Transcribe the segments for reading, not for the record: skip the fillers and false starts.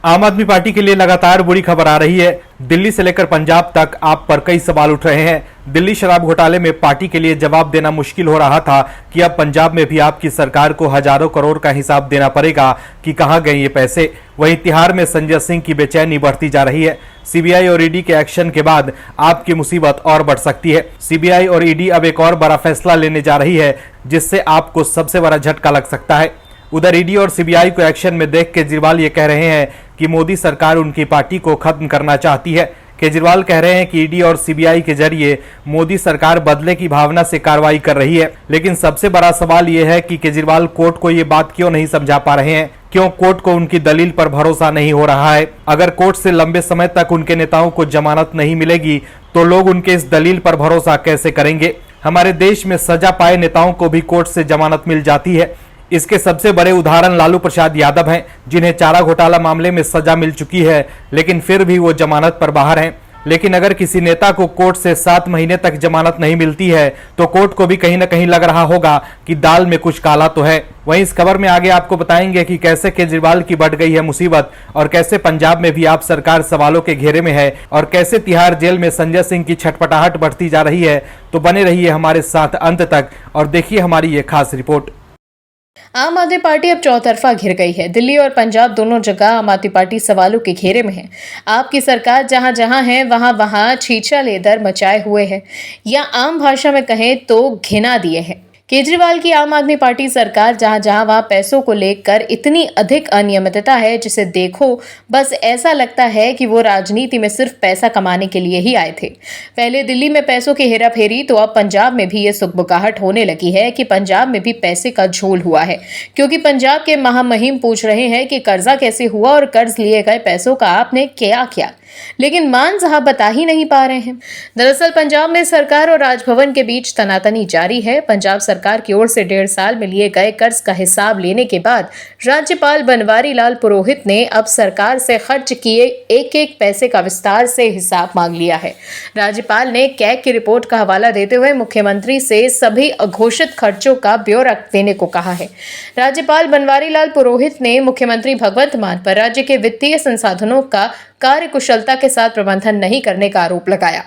आम आदमी पार्टी के लिए लगातार बुरी खबर आ रही है। दिल्ली से लेकर पंजाब तक आप पर कई सवाल उठ रहे हैं। दिल्ली शराब घोटाले में पार्टी के लिए जवाब देना मुश्किल हो रहा था कि अब पंजाब में भी आपकी सरकार को हजारों करोड़ का हिसाब देना पड़ेगा कि कहां गए ये पैसे। वहीं तिहाड़ में संजय सिंह की बेचैनी बढ़ती जा रही है। सीबीआई और ईडी के एक्शन के बाद आपकी मुसीबत और बढ़ सकती है। सीबीआई और ईडी अब एक और बड़ा फैसला लेने जा रही है जिससे आपको सबसे बड़ा झटका लग सकता है। उधर ईडी और सीबीआई को एक्शन में देख केजरीवाल ये कह रहे हैं कि मोदी सरकार उनकी पार्टी को खत्म करना चाहती है। केजरीवाल कह रहे हैं कि ईडी और सीबीआई के जरिए मोदी सरकार बदले की भावना से कार्रवाई कर रही है। लेकिन सबसे बड़ा सवाल यह है कि केजरीवाल कोर्ट को ये बात क्यों नहीं समझा पा रहे हैं, क्यों कोर्ट को उनकी दलील पर भरोसा नहीं हो रहा है। अगर कोर्ट से लंबे समय तक उनके नेताओं को जमानत नहीं मिलेगी तो लोग उनके इस दलील पर भरोसा कैसे करेंगे। हमारे देश में सजा पाए नेताओं को भी कोर्ट से जमानत मिल जाती है। इसके सबसे बड़े उदाहरण लालू प्रसाद यादव हैं, जिन्हें चारा घोटाला मामले में सजा मिल चुकी है, लेकिन फिर भी वो जमानत पर बाहर हैं। लेकिन अगर किसी नेता को कोर्ट से 7 महीने तक जमानत नहीं मिलती है तो कोर्ट को भी कहीं ना कहीं लग रहा होगा कि दाल में कुछ काला तो है। वहीं इस खबर में आगे आपको बताएंगे कि कैसे केजरीवाल की बढ़ गई है मुसीबत और कैसे पंजाब में भी आप सरकार सवालों के घेरे में है और कैसे तिहाड़ जेल में संजय सिंह की छटपटाहट बढ़ती जा रही है। तो बने रहिए हमारे साथ अंत तक और देखिए हमारी ये खास रिपोर्ट। आम आदमी पार्टी अब चौतरफा घिर गई है। दिल्ली और पंजाब दोनों जगह आम आदमी पार्टी सवालों के घेरे में है। आपकी सरकार जहां जहां है वहां वहां छीछा लेदर मचाए हुए है या आम भाषा में कहें तो घिना दिए है। केजरीवाल की आम आदमी पार्टी सरकार जहां जहां वहां पैसों को लेकर इतनी अधिक अनियमितता है जिसे देखो बस ऐसा लगता है कि वो राजनीति में सिर्फ पैसा कमाने के लिए ही आए थे। पहले दिल्ली में पैसों की हेराफेरी तो अब पंजाब में भी ये सुगबुगाहट होने लगी है कि पंजाब में भी पैसे का झोल हुआ है, क्योंकि पंजाब के महामहिम पूछ रहे हैं कि कर्जा कैसे हुआ और कर्ज लिए गए पैसों का आपने क्या किया, लेकिन मान साहब बता ही नहीं पा रहे हैं। दरअसल पंजाब में सरकार और राजभवन के बीच तनातनी जारी है। पंजाब सरकार की ओर से 1.5 साल में लिए गए कर्ज का हिसाब लेने के बाद राज्यपाल बनवारी लाल पुरोहित ने अब सरकार से खर्च किए एक एक पैसे का विस्तार से हिसाब मांग लिया है। राज्यपाल ने कैग की रिपोर्ट का हवाला देते हुए मुख्यमंत्री से सभी अघोषित खर्चों का ब्यौरा देने को कहा है। राज्यपाल बनवारी लाल पुरोहित ने मुख्यमंत्री भगवंत मान पर राज्य के वित्तीय संसाधनों का कार्यकुशलता के साथ प्रबंधन नहीं करने का आरोप लगाया।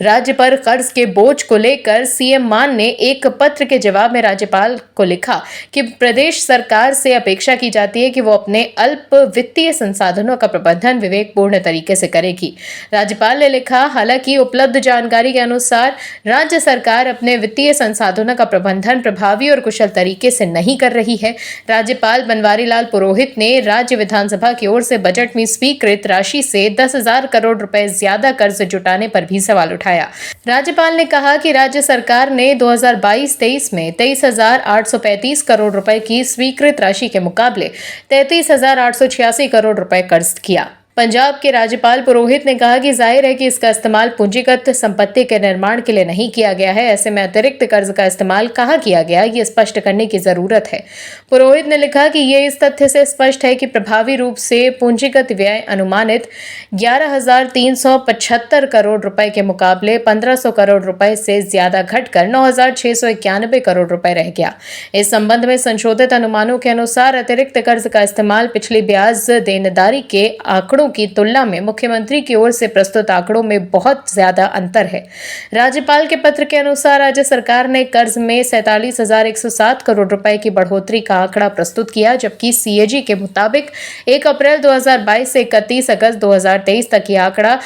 राज्य पर कर्ज के बोझ को लेकर सीएम मान ने एक पत्र के जवाब में राज्यपाल को लिखा कि प्रदेश सरकार से अपेक्षा की जाती है कि वो अपने अल्प वित्तीय संसाधनों का प्रबंधन विवेकपूर्ण तरीके से करेगी। राज्यपाल ने लिखा, हालांकि उपलब्ध जानकारी के अनुसार राज्य सरकार अपने वित्तीय संसाधनों का प्रबंधन प्रभावी और कुशल तरीके से नहीं कर रही है। राज्यपाल बनवारी लाल पुरोहित ने राज्य विधानसभा की ओर से बजट में स्वीकृत राशि से 10,000 करोड़ रुपए ज्यादा कर्ज जुटाने पर भी सवाल उठाया। राज्यपाल ने कहा कि राज्य सरकार ने 2022-23 में 23,835 करोड़ रुपए की स्वीकृत राशि के मुकाबले 33,886 करोड़ रुपए कर्ज किया। पंजाब के राज्यपाल पुरोहित ने कहा कि जाहिर है कि इसका इस्तेमाल पूंजीगत संपत्ति के निर्माण के लिए नहीं किया गया है। ऐसे में अतिरिक्त कर्ज का इस्तेमाल कहाँ किया गया, ये स्पष्ट करने की जरूरत है। पुरोहित ने लिखा कि ये इस तथ्य से स्पष्ट है कि प्रभावी रूप से पूंजीगत व्यय अनुमानित 11,375 करोड़ रुपए के मुकाबले 1,500 करोड़ रुपए से ज्यादा घटकर 9,691 करोड़ रुपए रह गया। इस संबंध में संशोधित अनुमानों के अनुसार अतिरिक्त कर्ज का इस्तेमाल पिछली ब्याज देनदारी के आंकड़ों की तुलना में मुख्यमंत्री की ओर से प्रस्तुत आंकड़ों में बहुत ज्यादा अंतर है। राज्यपाल के पत्र के अनुसार राज्य सरकार ने कर्ज में 47,107 करोड़ रुपए की बढ़ोतरी का आंकड़ा प्रस्तुत किया, जबकि सीएजी के मुताबिक 1 अप्रैल 2022 से 31 अगस्त 2023 तक यह आंकड़ा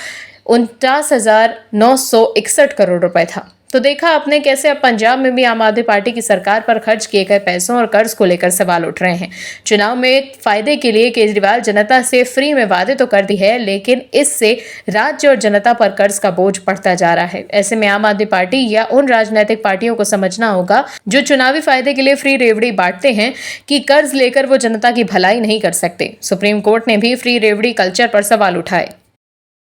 49,961 करोड़ रुपए था। तो देखा आपने कैसे अब पंजाब में भी आम आदमी पार्टी की सरकार पर खर्च किए गए पैसों और कर्ज को लेकर सवाल उठ रहे हैं। चुनाव में फायदे के लिए केजरीवाल जनता से फ्री में वादे तो कर दी है, लेकिन इससे राज्य और जनता पर कर्ज का बोझ बढ़ता जा रहा है। ऐसे में आम आदमी पार्टी या उन राजनीतिक पार्टियों को समझना होगा जो चुनावी फायदे के लिए फ्री रेवड़ी बांटते हैं कि कर्ज लेकर वो जनता की भलाई नहीं कर सकते। सुप्रीम कोर्ट ने भी फ्री रेवड़ी कल्चर पर सवाल उठाए।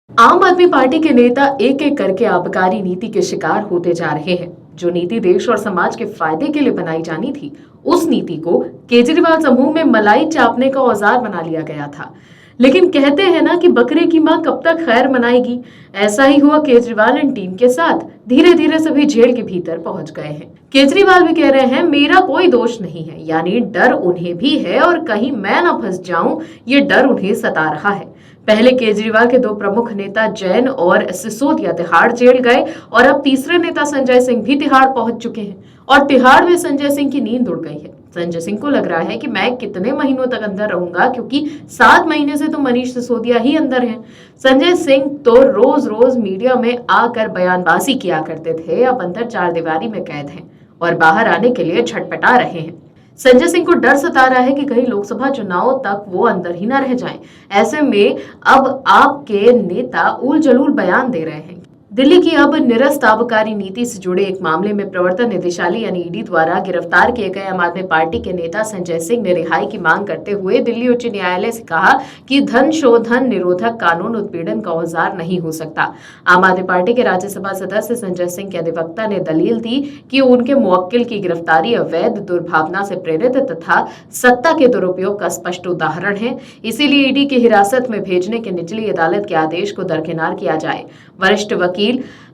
आम आदमी पार्टी के नेता एक एक करके आबकारी नीति के शिकार होते जा रहे हैं। जो नीति देश और समाज के फायदे के लिए बनाई जानी थी, उस नीति को केजरीवाल समूह में मलाई चापने का औजार बना लिया गया था। लेकिन कहते हैं ना कि बकरे की मां कब तक खैर मनाएगी। ऐसा ही हुआ केजरीवाल एंड टीम के साथ। धीरे धीरे सभी जेल के भीतर पहुंच गए हैं। केजरीवाल भी कह रहे हैं मेरा कोई दोष नहीं है, यानी डर उन्हें भी है और कहीं मैं ना फंस जाऊं ये डर उन्हें सता रहा है। पहले केजरीवाल के दो प्रमुख नेता जैन और सिसोदिया तिहाड़ जेल गए और अब तीसरे नेता संजय सिंह भी तिहाड़ पहुंच चुके हैं और तिहाड़ में संजय सिंह की नींद उड़ गई है। संजय सिंह को लग रहा है कि मैं कितने महीनों तक अंदर रहूंगा, क्योंकि 7 महीने से तो मनीष सिसोदिया ही अंदर हैं। संजय सिंह तो रोज रोज मीडिया में आकर बयानबाजी किया करते थे, अब अंदर 4 दीवारी में कैद हैं और बाहर आने के लिए छटपटा रहे हैं। संजय सिंह को डर सता रहा है कि कहीं लोकसभा चुनाव तक वो अंदर ही ना रह जाएं। ऐसे में अब आपके नेता उल जलूल बयान दे रहे हैं। दिल्ली की अब निरस्त आबकारी नीति से जुड़े एक मामले में प्रवर्तन निदेशालय यानी ईडी द्वारा गिरफ्तार किए गए आम आदमी पार्टी के नेता संजय सिंह ने रिहाई की मांग करते हुए दिल्ली उच्च न्यायालय से कहा कि धन शोधन निरोधक कानून उत्पीड़न का औजार नहीं हो सकता। आम आदमी पार्टी के राज्यसभा सदस्य संजय सिंह के अधिवक्ता ने दलील दी कि उनके मुवक्किल की गिरफ्तारी अवैध दुर्भावना से प्रेरित तथा सत्ता के दुरुपयोग का स्पष्ट उदाहरण है, इसीलिए ईडी की हिरासत में भेजने के निचली अदालत के आदेश को दरकिनार किया जाए। वरिष्ठ वकील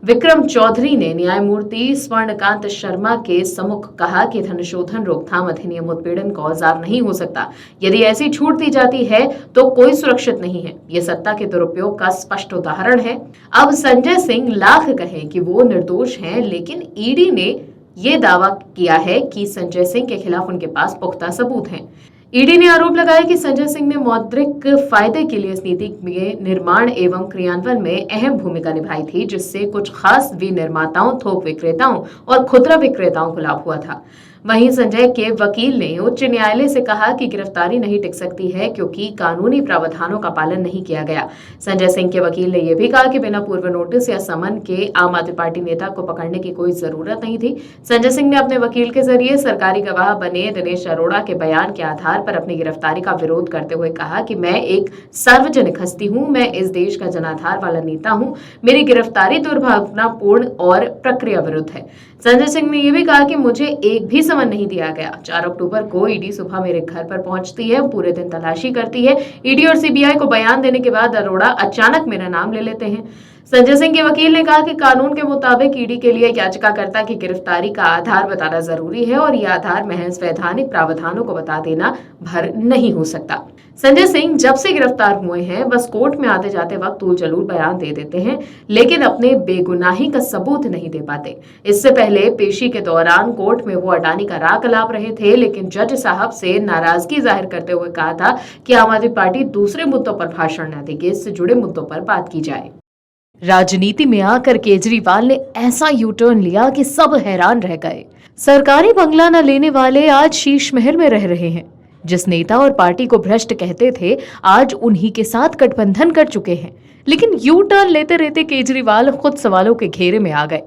विक्रम चौधरी ने न्यायमूर्ति स्वर्णकांत शर्मा के सम्मुख कहा कि धनशोधन रोकथाम अधिनियम उत्पीड़न का औजार नहीं हो सकता। यदि ऐसी छूट दी जाती है तो कोई सुरक्षित नहीं है। ये सत्ता के दुरुपयोग का स्पष्ट उदाहरण है। अब संजय सिंह लाख कहें कि वो निर्दोष हैं, लेकिन ईडी ने ये दावा किया है कि संजय सिंह के खिलाफ उनके पास पुख्ता सबूत हैं। ईडी ने आरोप लगाया कि संजय सिंह ने मौद्रिक फायदे के लिए इस नीति के निर्माण एवं क्रियान्वयन में अहम भूमिका निभाई थी, जिससे कुछ खास विनिर्माताओं, थोक विक्रेताओं और खुदरा विक्रेताओं को लाभ हुआ था। वहीं संजय के वकील ने उच्च न्यायालय से कहा कि गिरफ्तारी नहीं टिक सकती है क्योंकि कानूनी प्रावधानों का पालन नहीं किया गया। संजय सिंह के वकील ने यह भी कहा कि बिना पूर्व नोटिस या समन के आम आदमी पार्टी नेता को पकड़ने की कोई जरूरत नहीं थी। संजय सिंह ने अपने वकील के जरिए सरकारी गवाह बने दिनेश अरोड़ा के बयान के आधार पर अपनी गिरफ्तारी का विरोध करते हुए कहा कि मैं एक सार्वजनिक हस्ती हूं, मैं इस देश का जनाधार वाला नेता हूं, मेरी गिरफ्तारी दुर्भावनापूर्ण और प्रक्रिया विरुद्ध है। संजय सिंह ने यह भी कहा कि मुझे एक भी समन नहीं दिया गया। 4 अक्टूबर को ईडी सुबह मेरे घर पर पहुंचती है, पूरे दिन तलाशी करती है। ईडी और सीबीआई को बयान देने के बाद अरोड़ा अचानक मेरा नाम ले लेते हैं। संजय सिंह के वकील ने कहा कि कानून के मुताबिक ईडी के लिए याचिकाकर्ता की गिरफ्तारी का आधार बताना जरूरी है और यह आधार महज वैधानिक प्रावधानों को बता देना भर नहीं हो सकता। संजय सिंह जब से गिरफ्तार हुए हैं बस कोर्ट में आते जाते वक्त उल जलूल बयान दे देते हैं, लेकिन अपने बेगुनाही का सबूत नहीं दे पाते। इससे पहले पेशी के दौरान कोर्ट में वो अडानी का राग अलाप रहे थे, लेकिन जज साहब से नाराजगी जाहिर करते हुए कहा था कि आम आदमी पार्टी दूसरे मुद्दों पर भाषण न देगी, इससे जुड़े मुद्दों पर बात की जाए। राजनीति में आकर केजरीवाल ने ऐसा यू टर्न लिया कि सब हैरान रह गए। सरकारी बंगला न लेने वाले आज शीश महल में रह रहे हैं। जिस नेता और पार्टी को भ्रष्ट कहते थे आज उन्हीं के साथ गठबंधन कर चुके हैं। लेकिन यू टर्न लेते रहते केजरीवाल खुद सवालों के घेरे में आ गए,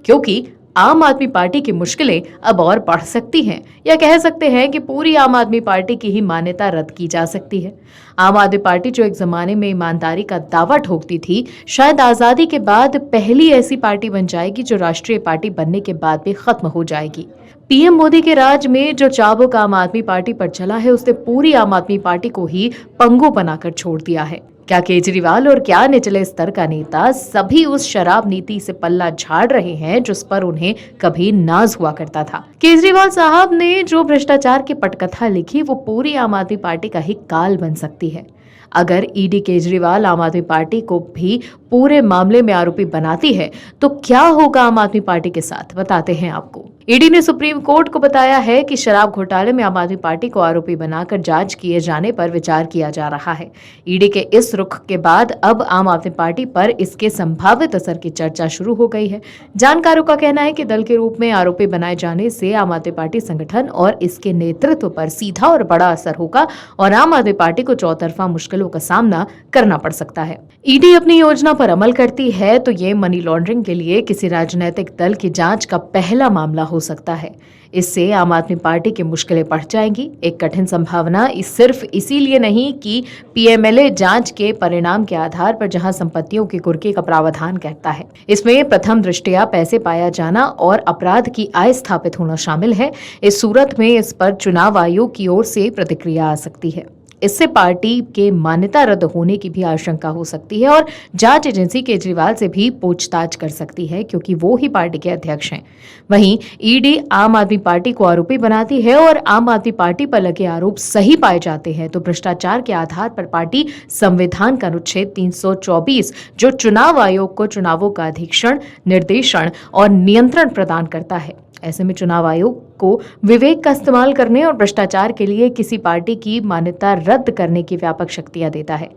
क्योंकि आम आदमी पार्टी की मुश्किलें अब और बढ़ सकती हैं, या कह सकते हैं कि पूरी आम आदमी पार्टी की ही मान्यता रद्द की जा सकती है। आम आदमी पार्टी जो एक जमाने में ईमानदारी का दावा ठोकती थी, शायद आजादी के बाद पहली ऐसी पार्टी बन जाएगी जो राष्ट्रीय पार्टी बनने के बाद भी खत्म हो जाएगी। पीएम मोदी के राज में जो चाबुक आम आदमी पार्टी पर चला है उसने पूरी आम आदमी पार्टी को ही पंगु बनाकर छोड़ दिया है। क्या केजरीवाल और क्या निचले स्तर का नेता सभी उस शराब नीति से पल्ला झाड़ रहे हैं जिस पर उन्हें कभी नाज हुआ करता था। केजरीवाल साहब ने जो भ्रष्टाचार की पटकथा लिखी वो पूरी आम आदमी पार्टी का ही काल बन सकती है। अगर ईडी केजरीवाल आम आदमी पार्टी को भी पूरे मामले में आरोपी बनाती है तो क्या होगा आम आदमी पार्टी के साथ, बताते हैं आपको। ईडी ने सुप्रीम कोर्ट को बताया है कि शराब घोटाले में आम आदमी पार्टी को आरोपी बनाकर जांच किए जाने पर विचार किया जा रहा है। ईडी के इस रुख के बाद अब आम आदमी पार्टी पर इसके संभावित असर की चर्चा शुरू हो गई है। जानकारों का कहना है कि दल के रूप में आरोपी बनाए जाने से आम आदमी पार्टी संगठन और इसके नेतृत्व पर सीधा और बड़ा असर होगा और आम आदमी पार्टी को चौतरफा मुश्किलों का सामना करना पड़ सकता है। ईडी अपनी योजना पर अमल करती है तो ये मनी लॉन्ड्रिंग के लिए किसी राजनीतिक दल की जांच का पहला मामला हो सकता है। इससे आम आदमी पार्टी की मुश्किलें बढ़ जाएंगी। एक कठिन संभावना सिर्फ इसीलिए नहीं कि पीएमएलए जांच के परिणाम के आधार पर जहां संपत्तियों की कुर्की का प्रावधान कहता है, इसमें प्रथम दृष्टया पैसे पाया जाना और अपराध की आय स्थापित होना शामिल है। इस सूरत में इस पर चुनाव आयोग की ओर से प्रतिक्रिया आ सकती है। इससे पार्टी के मान्यता रद्द होने की भी आशंका हो सकती है और जांच एजेंसी केजरीवाल से भी पूछताछ कर सकती है, क्योंकि वो ही पार्टी के अध्यक्ष हैं। वहीं ईडी आम आदमी पार्टी को आरोपी बनाती है और आम आदमी पार्टी पर लगे आरोप सही पाए जाते हैं तो भ्रष्टाचार के आधार पर पार्टी संविधान का अनुच्छेद 324, जो चुनाव आयोग को चुनावों का अधीक्षण, निर्देशन और नियंत्रण प्रदान करता है, ऐसे में चुनाव आयोग को विवेक का इस्तेमाल करने और भ्रष्टाचार के लिए किसी पार्टी की मान्यता रद्द करने की व्यापक शक्तियां देता है।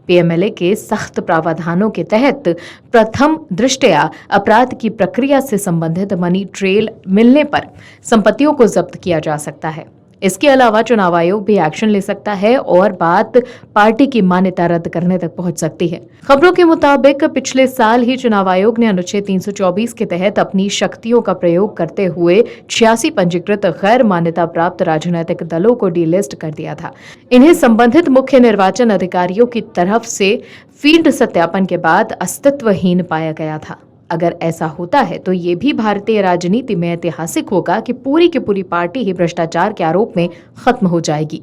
पीएमएलए के सख्त प्रावधानों के तहत प्रथम दृष्टया अपराध की प्रक्रिया से संबंधित मनी ट्रेल मिलने पर संपत्तियों को जब्त किया जा सकता है। इसके अलावा चुनाव आयोग भी एक्शन ले सकता है और बात पार्टी की मान्यता रद्द करने तक पहुंच सकती है। खबरों के मुताबिक पिछले साल ही चुनाव आयोग ने अनुच्छेद 324 के तहत अपनी शक्तियों का प्रयोग करते हुए 86 पंजीकृत गैर मान्यता प्राप्त राजनीतिक दलों को डीलिस्ट कर दिया था। इन्हें संबंधित मुख्य निर्वाचन अधिकारियों की तरफ से फील्ड सत्यापन के बाद अस्तित्वहीन पाया गया था। अगर ऐसा होता है तो ये भी भारतीय राजनीति में ऐतिहासिक होगा कि पूरी की पूरी पार्टी ही भ्रष्टाचार के आरोप में खत्म हो जाएगी।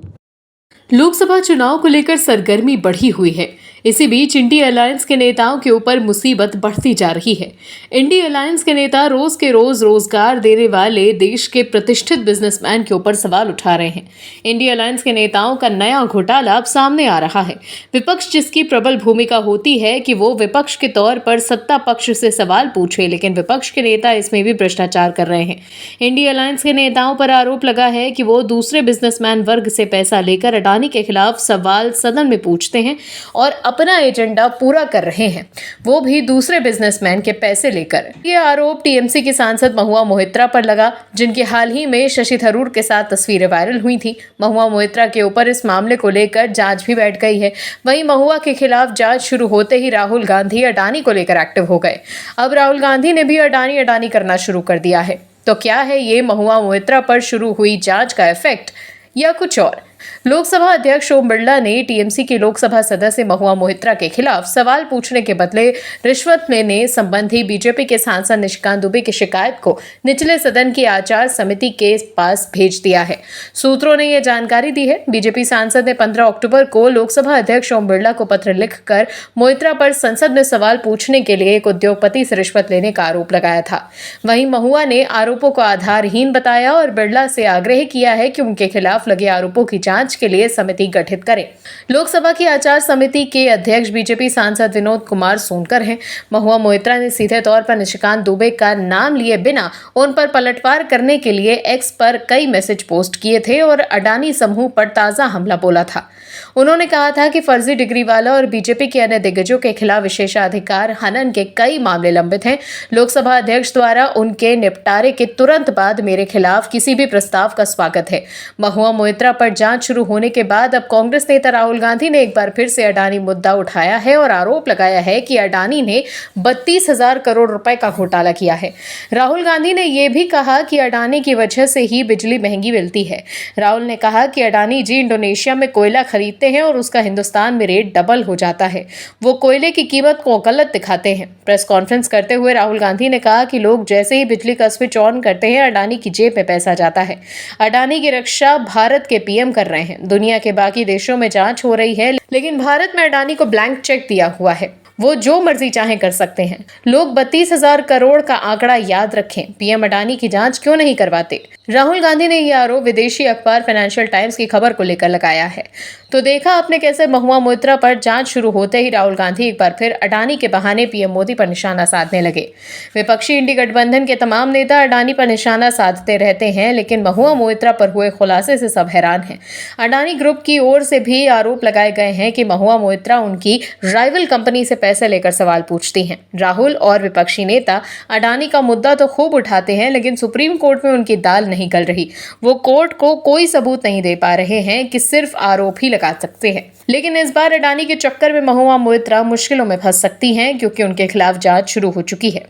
लोकसभा चुनाव को लेकर सरगर्मी बढ़ी हुई है। इसी बीच इंडी अलायंस के नेताओं के ऊपर मुसीबत बढ़ती जा रही है। इंडी अलायंस के नेता रोज के रोज रोजगार देने वाले देश के प्रतिष्ठित बिजनेसमैन के ऊपर सवाल उठा रहे हैं। इंडी अलायंस के नेताओं का नया घोटाला अब सामने आ रहा है। विपक्ष जिसकी प्रबल भूमिका होती है कि वो विपक्ष के तौर पर सत्ता पक्ष से सवाल पूछे, लेकिन विपक्ष के नेता इसमें भी भ्रष्टाचार कर रहे हैं। इंडी अलायंस के नेताओं पर आरोप लगा है कि वो दूसरे बिजनेसमैन वर्ग से पैसा लेकर अडानी के खिलाफ सवाल सदन में पूछते हैं और अपना एजेंडा पूरा कर रहे हैं, वो भी दूसरे बिजनेसमैन के पैसे लेकर। ये आरोप टीएमसी की सांसद महुआ मोहित्रा पर लगा, जिनकी हाल ही में शशि थरूर के साथ तस्वीरें वायरल हुई थी। महुआ मोहित्रा के ऊपर इस मामले को लेकर जांच भी बैठ गई है। वहीं महुआ के खिलाफ जांच शुरू होते ही राहुल गांधी अडानी को लेकर एक्टिव हो गए। अब राहुल गांधी ने भी अडानी अडानी करना शुरू कर दिया है। तो क्या है ये महुआ मोहित्रा पर शुरू हुई जांच का इफेक्ट या कुछ और? लोकसभा अध्यक्ष ओम बिरला ने टीएमसी के लोकसभा सदस्य महुआ मोहित्रा के खिलाफ सवाल पूछने के बदले रिश्वत लेने संबंधी बीजेपी के सांसद निशिकांत दुबे की शिकायत को निचले सदन की आचार समिति के पास भेज दिया है। सूत्रों ने यह जानकारी दी है। बीजेपी सांसद ने 15 अक्टूबर को लोकसभा अध्यक्ष ओम बिरला को पत्र लिखकर मोहित्रा पर संसद में सवाल पूछने के लिए एक उद्योगपति से रिश्वत लेने का आरोप लगाया था। वहीं महुआ ने आरोपों को आधारहीन बताया और बिरला से आग्रह किया है कि उनके खिलाफ लगे आरोपों की जांच के लिए समिति गठित करें। लोकसभा की आचार समिति के अध्यक्ष बीजेपी सांसद विनोद कुमार सोनकर हैं। महुआ मोहित्रा ने सीधे तौर पर निशिकांत दुबे का नाम लिए बिना उन पर पलटवार करने के लिए एक्स पर कई मैसेज पोस्ट किए थे और अडानी समूह पर ताजा हमला बोला था। उन्होंने कहा था कि फर्जी डिग्री वाला और बीजेपी के अन्य दिग्गजों के खिलाफ विशेषाधिकार हनन के कई मामले लंबित हैं। लोकसभा अध्यक्ष द्वारा उनके निपटारे के तुरंत बाद मेरे खिलाफ किसी भी प्रस्ताव का स्वागत है। महुआ मोहित्रा पर जांच शुरू होने के बाद अब कांग्रेस नेता राहुल गांधी ने एक बार फिर से अडानी मुद्दा उठाया है और आरोप लगाया है कि अडानी ने 32,000 करोड़ रुपए का घोटाला किया है। राहुल गांधी ने यह भी कहा कि अडानी की वजह से ही बिजली महंगी मिलती है। राहुल ने कहा कि अडानी जी इंडोनेशिया में कोयला खरीदते हैं और उसका हिंदुस्तान में रेट डबल हो जाता है। वो कोयले की कीमत को गलत दिखाते हैं। प्रेस कॉन्फ्रेंस करते हुए राहुल गांधी ने कहा कि लोग जैसे ही बिजली का स्विच ऑन करते हैं अडानी की जेब में पैसा जाता है। अडानी की रक्षा भारत के पीएम कर रहे हैं। दुनिया के बाकी देशों में जांच हो रही है, लेकिन भारत में अडानी को ब्लैंक चेक दिया हुआ है। वो जो मर्जी चाहे कर सकते हैं। लोग 32,000 करोड़ का आंकड़ा याद रखें। पीएम अडानी की जांच क्यों नहीं करवाते? राहुल गांधी ने यह आरोप विदेशी अखबार फाइनेंशियल टाइम्स की खबर को लेकर लगाया है। तो देखा आपने कैसे महुआ मोहित्रा पर जांच शुरू होते ही राहुल गांधी एक बार फिर अडानी के बहाने पीएम मोदी पर निशाना साधने लगे। विपक्षी इंडी गठबंधन के तमाम नेता अडानी पर निशाना साधते रहते हैं, लेकिन महुआ मोहित्रा पर हुए खुलासे से सब हैरान हैं। अडानी ग्रुप की ओर से भी आरोप लगाए गए हैं कि महुआ मोहित्रा उनकी राइवल कंपनी से पैसे लेकर सवाल पूछती हैं। राहुल और विपक्षी नेता अडानी का मुद्दा तो खूब उठाते हैं, लेकिन सुप्रीम कोर्ट में उनकी दाल नहीं गल रही। वो कोर्ट को कोई सबूत नहीं दे पा रहे हैं कि सिर्फ आरोप ही लगा सकते हैं। लेकिन इस बार अडानी के चक्कर में महुआ मोहित्रा मुश्किलों में फंस सकती हैं, क्योंकि उनके खिलाफ जांच शुरू हो चुकी है।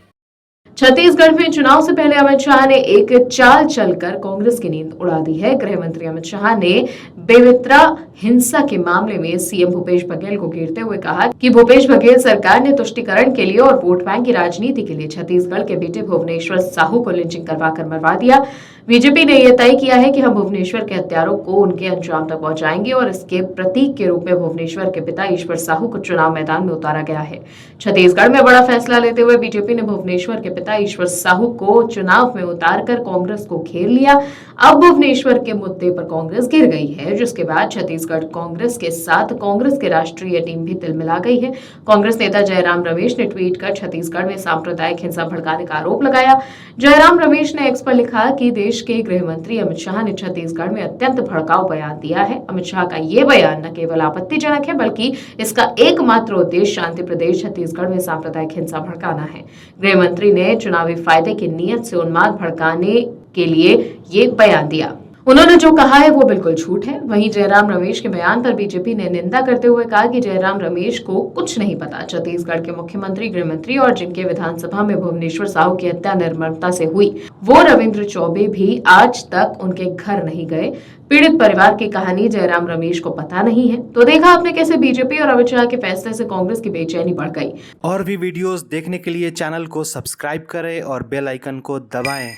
छत्तीसगढ़ में चुनाव से पहले अमित शाह ने एक चाल चलकर कांग्रेस की नींद उड़ा दी है। गृह मंत्री अमित शाह ने बेमित्रा हिंसा के मामले में सीएम भूपेश बघेल को घेरते हुए कहा कि भूपेश बघेल सरकार ने तुष्टीकरण के लिए और वोट बैंक की राजनीति के लिए छत्तीसगढ़ के बेटे भुवनेश्वर साहू को लिंचिंग करवाकर मरवा दिया। बीजेपी ने यह तय किया है कि हम भुवनेश्वर के हत्यारों को उनके अंजाम तक पहुंचाएंगे और इसके प्रतीक के रूप में भुवनेश्वर के पिता ईश्वर साहू को चुनाव मैदान में उतारा गया है। छत्तीसगढ़ में बड़ा फैसला लेते हुए बीजेपी ने भुवनेश्वर के पिता ईश्वर साहू को चुनाव में उतारकर कांग्रेस को घेर लिया। अब भुवनेश्वर के मुद्दे पर कांग्रेस गिर गई है, जिसके बाद छत्तीसगढ़ कांग्रेस के साथ कांग्रेस की राष्ट्रीय टीम भी तिलमिला गई है। कांग्रेस नेता जयराम रमेश ने ट्वीट कर छत्तीसगढ़ में सांप्रदायिक हिंसा भड़काने का आरोप लगाया। जयराम रमेश ने एक्स पर लिखा कि देश के गृह मंत्री अमित शाह ने छत्तीसगढ़ में अत्यंत भड़काऊ बयान दिया है। अमित शाह का ये बयान न केवल आपत्तिजनक है, बल्कि इसका एकमात्र उद्देश्य शांति प्रदेश छत्तीसगढ़ में सांप्रदायिक हिंसा भड़काना है। गृह मंत्री ने चुनावी फायदे की नीयत से उन्माद भड़काने के लिए ये बयान दिया। उन्होंने जो कहा है वो बिल्कुल झूठ है। वहीं जयराम रमेश के बयान पर बीजेपी ने निंदा करते हुए कहा कि जयराम रमेश को कुछ नहीं पता। छत्तीसगढ़ के मुख्यमंत्री, गृह मंत्री और जिनके विधानसभा में भुवनेश्वर साहू की हत्या निर्ममता से हुई, वो रविंद्र चौबे भी आज तक उनके घर नहीं गए। पीड़ित परिवार की कहानी जयराम रमेश को पता नहीं है। तो देखा आपने कैसे बीजेपी और अमित शाह के फैसले से कांग्रेस की बेचैनी बढ़ गई। और भी वीडियोस देखने के लिए चैनल को सब्सक्राइब करें और बेल आइकन को दबाएं।